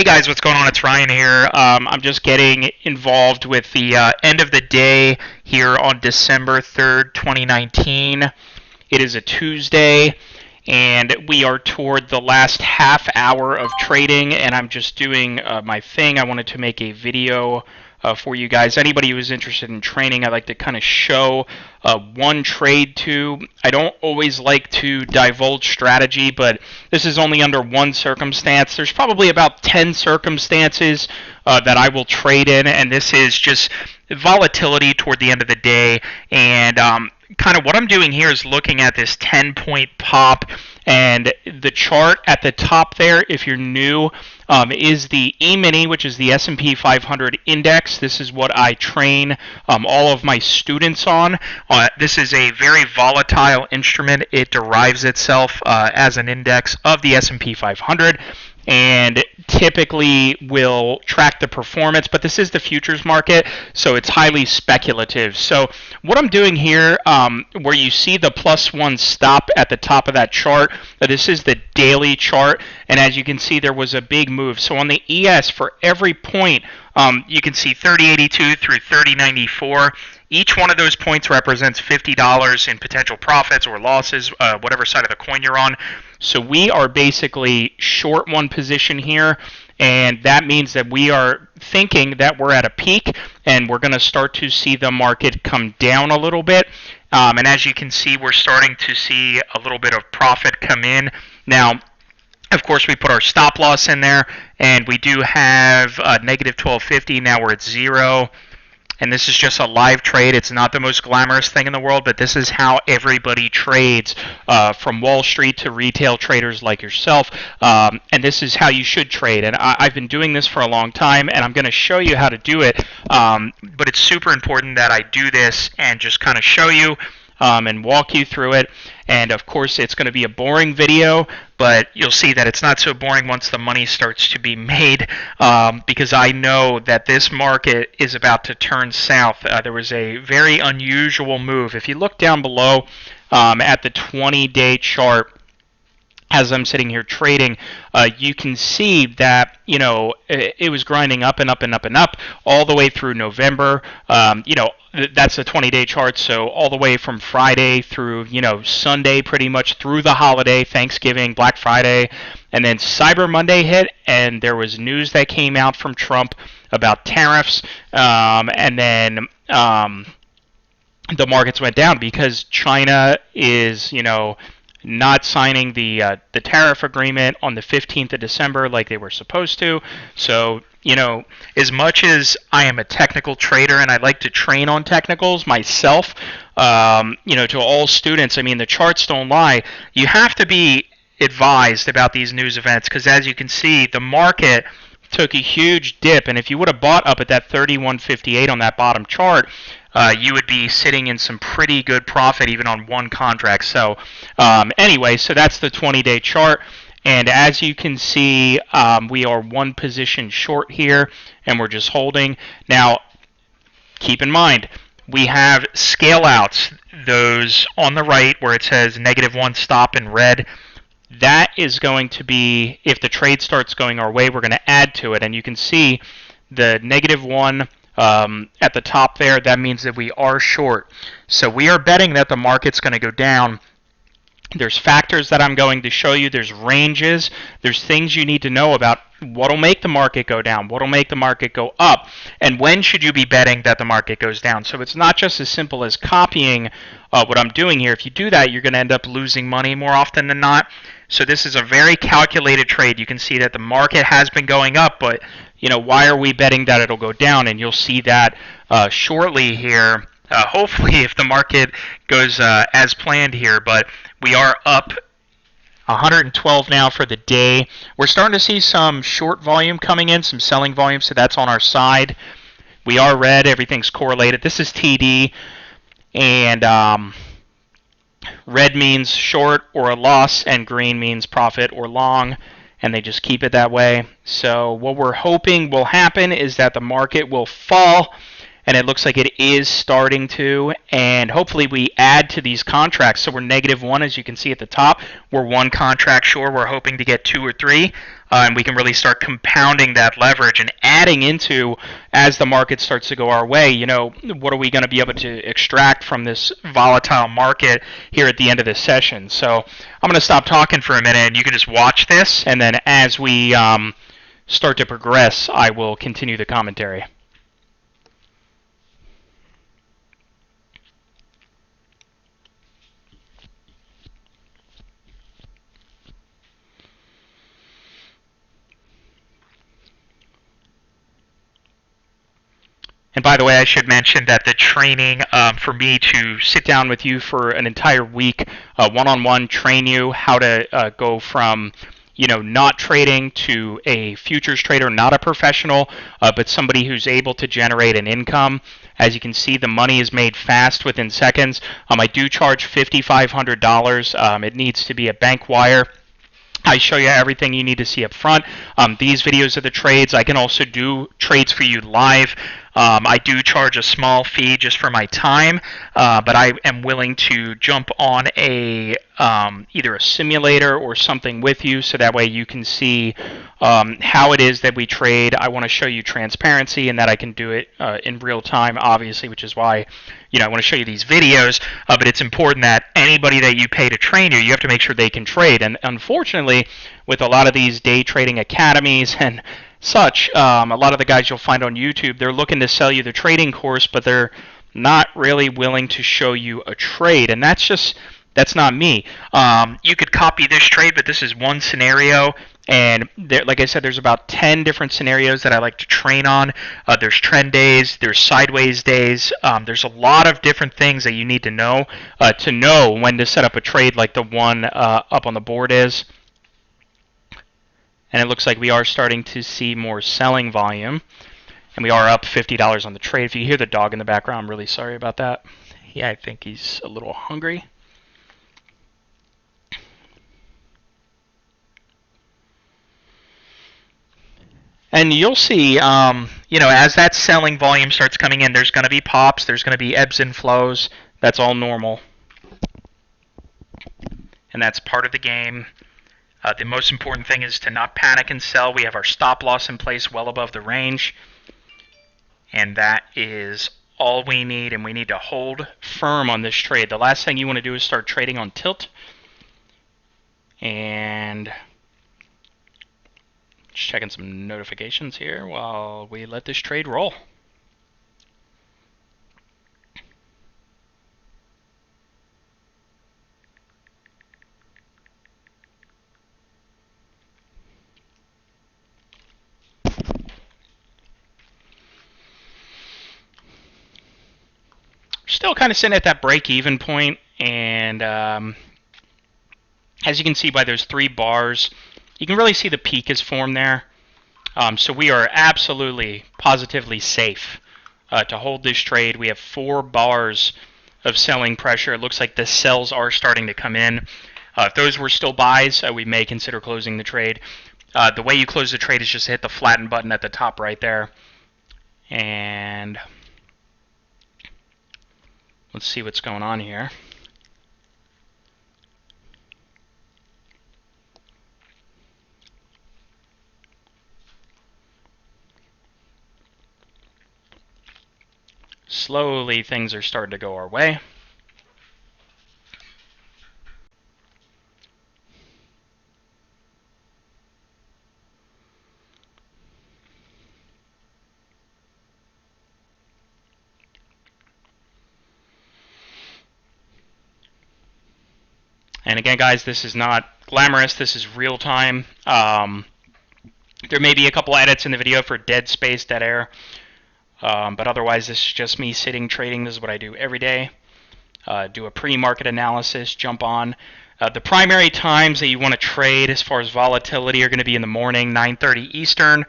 Hey guys, what's going on? It's Ryan here. I'm just getting involved with the end of the day here on December 3rd, 2019. It is a Tuesday, and we are toward the last half hour of trading, and I'm just doing my thing. I wanted to make a video for you guys. Anybody who is interested in training, I like to kind of show one trade to. I don't always like to divulge strategy, but this is only under one circumstance. There's probably about 10 circumstances that I will trade in, and this is just volatility toward the end of the day. And kind of what I'm doing here is looking at this 10-point pop, and the chart at the top there, if you're new, is the E-mini, which is the S&P 500 index. This is what I train all of my students on. This is a very volatile instrument. It derives itself as an index of the S&P 500. And typically will track the performance, but this is the futures market, so it's highly speculative. So what I'm doing here, where you see the +1 stop at the top of that chart, this is the daily chart, and as you can see, there was a big move. So on the ES, for every point, you can see 30.82 through 30.94. Each one of those points represents $50 in potential profits or losses, whatever side of the coin you're on. So we are basically short one position here, and that means that we are thinking that we're at a peak, and we're going to start to see the market come down a little bit. And as you can see, we're starting to see a little bit of profit come in. Now, of course, we put our stop loss in there, and we do have negative 1250. Now we're at 0. And this is just a live trade. It's not the most glamorous thing in the world, but this is how everybody trades, from Wall Street to retail traders like yourself. And this is how you should trade. And I've been doing this for a long time, and I'm going to show you how to do it. But it's super important that I do this and just kind of show you and walk you through it. And of course, it's going to be a boring video, but you'll see that it's not so boring once the money starts to be made, because I know that this market is about to turn south. There was a very unusual move. If you look down below at the 20-day chart, as I'm sitting here trading, you can see that, it was grinding up and up and up and up all the way through November. That's a 20-day chart, so all the way from Friday through, Sunday, pretty much through the holiday, Thanksgiving, Black Friday, and then Cyber Monday hit, and there was news that came out from Trump about tariffs, and then the markets went down because China is, not signing the tariff agreement on the 15th of December like they were supposed to. So, as much as I am a technical trader and I like to train on technicals myself, to all students, the charts don't lie. You have to be advised about these news events because, as you can see, the market took a huge dip, and if you would have bought up at that 31.58 on that bottom chart, you would be sitting in some pretty good profit even on one contract. So anyway, so that's the 20-day chart. And as you can see, we are one position short here, and we're just holding. Now, keep in mind, we have scale outs, those on the right where it says -1 stop in red. That is going to be, if the trade starts going our way, we're going to add to it. And you can see the -1 at the top there. That means that we are short. So we are betting that the market's going to go down. There's factors that I'm going to show you. There's ranges. There's things you need to know about what will make the market go down, what will make the market go up, and when should you be betting that the market goes down. So it's not just as simple as copying what I'm doing here. If you do that, you're going to end up losing money more often than not. So this is a very calculated trade. You can see that the market has been going up, but why are we betting that it'll go down? And you'll see that shortly here. Hopefully, if the market goes as planned here, but we are up 112 now for the day. We're starting to see some short volume coming in, some selling volume, so that's on our side. We are red. Everything's correlated. This is TD, and red means short or a loss, and green means profit or long, and they just keep it that way. So what we're hoping will happen is that the market will fall, and it looks like it is starting to, and hopefully we add to these contracts. So we're -1, as you can see at the top. We're one contract short. We're hoping to get 2 or 3, and we can really start compounding that leverage and adding into, as the market starts to go our way, what are we going to be able to extract from this volatile market here at the end of this session. So I'm going to stop talking for a minute, and you can just watch this, and then as we start to progress, I will continue the commentary. And by the way, I should mention that the training for me to sit down with you for an entire week, one-on-one, train you how to go from not trading to a futures trader, not a professional, but somebody who's able to generate an income. As you can see, the money is made fast within seconds. I do charge $5,500. It needs to be a bank wire. I show you everything you need to see up front. These videos are the trades. I can also do trades for you live. I do charge a small fee just for my time, but I am willing to jump on either a simulator or something with you, so that way you can see how it is that we trade. I want to show you transparency and that I can do it in real time, obviously, which is why I want to show you these videos. But it's important that anybody that you pay to train you have to make sure they can trade. And unfortunately, with a lot of these day trading academies and such, a lot of the guys you'll find on YouTube, they're looking to sell you the trading course, but they're not really willing to show you a trade. And that's not me. You could copy this trade, but this is one scenario. And like I said, there's about 10 different scenarios that I like to train on. There's trend days, there's sideways days. There's a lot of different things that you need to know when to set up a trade like the one up on the board is. And it looks like we are starting to see more selling volume. And we are up $50 on the trade. If you hear the dog in the background, I'm really sorry about that. Yeah, I think he's a little hungry. And you'll see, as that selling volume starts coming in, there's going to be pops, there's going to be ebbs and flows. That's all normal. And that's part of the game. The most important thing is to not panic and sell. We have our stop loss in place well above the range. And that is all we need, and we need to hold firm on this trade. The last thing you want to do is start trading on tilt. And just checking some notifications here while we let this trade roll. Still kind of sitting at that break-even point, and as you can see by those 3 bars, you can really see the peak is formed there. So we are absolutely, positively safe to hold this trade. We have 4 bars of selling pressure. It looks like the sells are starting to come in. If those were still buys, we may consider closing the trade. The way you close the trade is just hit the flatten button at the top right there. And let's see what's going on here. Slowly, things are starting to go our way. And again, guys, this is not glamorous. This is real time. There may be a couple edits in the video for dead space, dead air. But otherwise, this is just me sitting trading. This is what I do every day. Do a pre-market analysis, jump on. The primary times that you want to trade as far as volatility are going to be in the morning, 9:30 Eastern.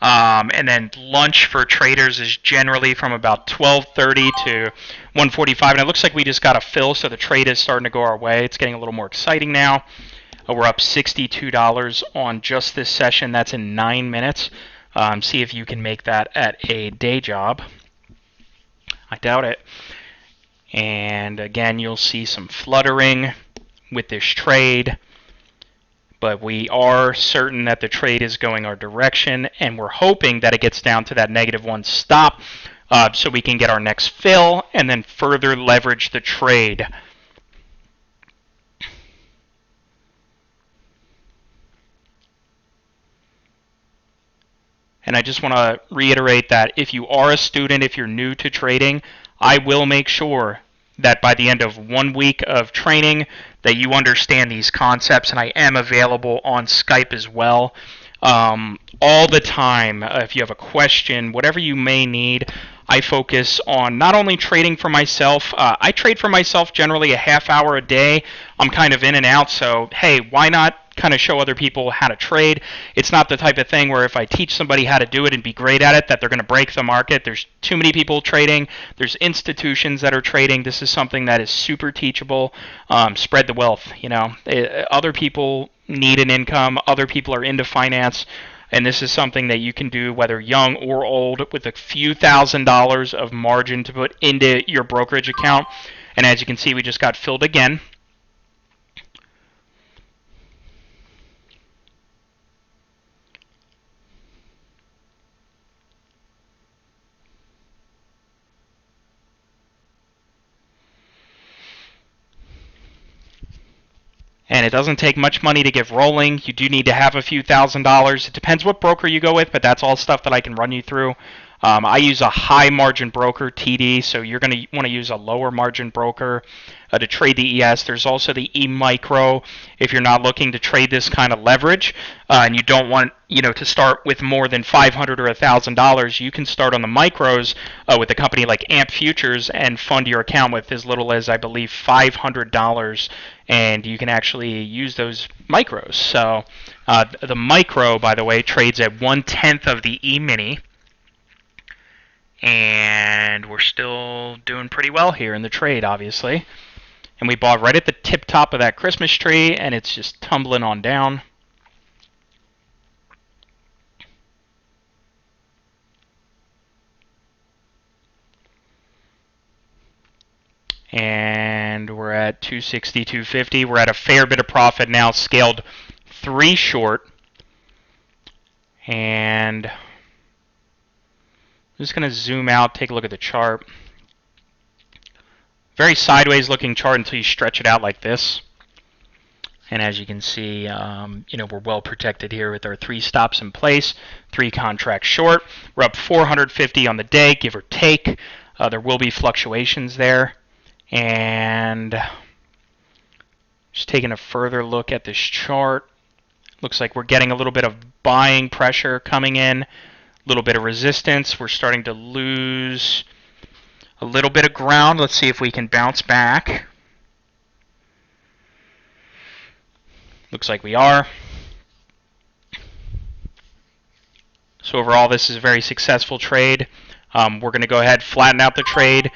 And then lunch for traders is generally from about 12:30 to 1:45. And it looks like we just got a fill, so the trade is starting to go our way. It's getting a little more exciting now. We're up $62 on just this session. That's in 9 minutes. See if you can make that at a day job. I doubt it. And again, you'll see some fluttering with this trade, but we are certain that the trade is going our direction, and we're hoping that it gets down to that -1 stop so we can get our next fill and then further leverage the trade. And I just want to reiterate that if you are a student, if you're new to trading, I will make sure that by the end of 1 week of training that you understand these concepts, and I am available on Skype as well all the time. If you have a question, whatever you may need, I focus on not only trading for myself. I trade for myself generally a half hour a day. I'm kind of in and out, so hey, why not kind of show other people how to trade? It's not the type of thing where if I teach somebody how to do it and be great at it, that they're going to break the market. There's too many people trading. There's institutions that are trading. This is something that is super teachable. Spread the wealth. Other people need an income. Other people are into finance. And this is something that you can do whether young or old with a few $1,000s of margin to put into your brokerage account. And as you can see, we just got filled again. And it doesn't take much money to get rolling. You do need to have a few $1,000s. It depends what broker you go with, but that's all stuff that I can run you through. I use a high margin broker, TD, so you're going to want to use a lower margin broker to trade the ES. There's also the eMicro if you're not looking to trade this kind of leverage and you don't want to start with more than $500 or $1,000. You can start on the micros with a company like AMP Futures and fund your account with as little as I believe $500, and you can actually use those micros. So the micro, by the way, trades at 1/10 of the E-mini. And we're still doing pretty well here in the trade, obviously. And we bought right at the tip top of that Christmas tree, and it's just tumbling on down. And we're at 260, 250. We're at a fair bit of profit now, scaled 3 short. And I'm just going to zoom out, take a look at the chart. Very sideways looking chart until you stretch it out like this. And as you can see, we're well protected here with our 3 stops in place, 3 contracts short. We're up 450 on the day, give or take. There will be fluctuations there. And just taking a further look at this chart, looks like we're getting a little bit of buying pressure coming in, a little bit of resistance. We're starting to lose a little bit of ground. Let's see if we can bounce back. Looks like we are. So overall, this is a very successful trade. We're going to go ahead, flatten out the trade.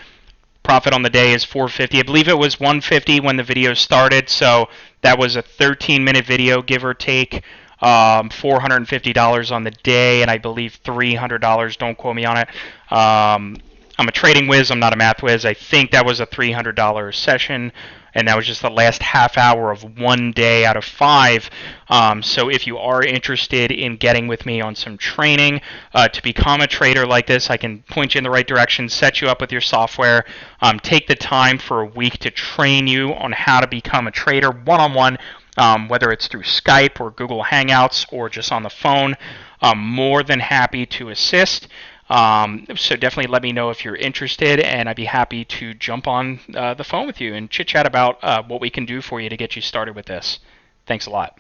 Profit on the day is 450. I believe it was 150 when the video started, so that was a 13-minute video, give or take. $450 on the day, and I believe $300. Don't quote me on it. I'm a trading whiz. I'm not a math whiz. I think that was a $300 session, and that was just the last half hour of 1 day out of 5. So if you are interested in getting with me on some training to become a trader like this, I can point you in the right direction, set you up with your software, take the time for a week to train you on how to become a trader one-on-one, whether it's through Skype or Google Hangouts or just on the phone. I'm more than happy to assist. So definitely let me know if you're interested, and I'd be happy to jump on the phone with you and chit-chat about what we can do for you to get you started with this. Thanks a lot.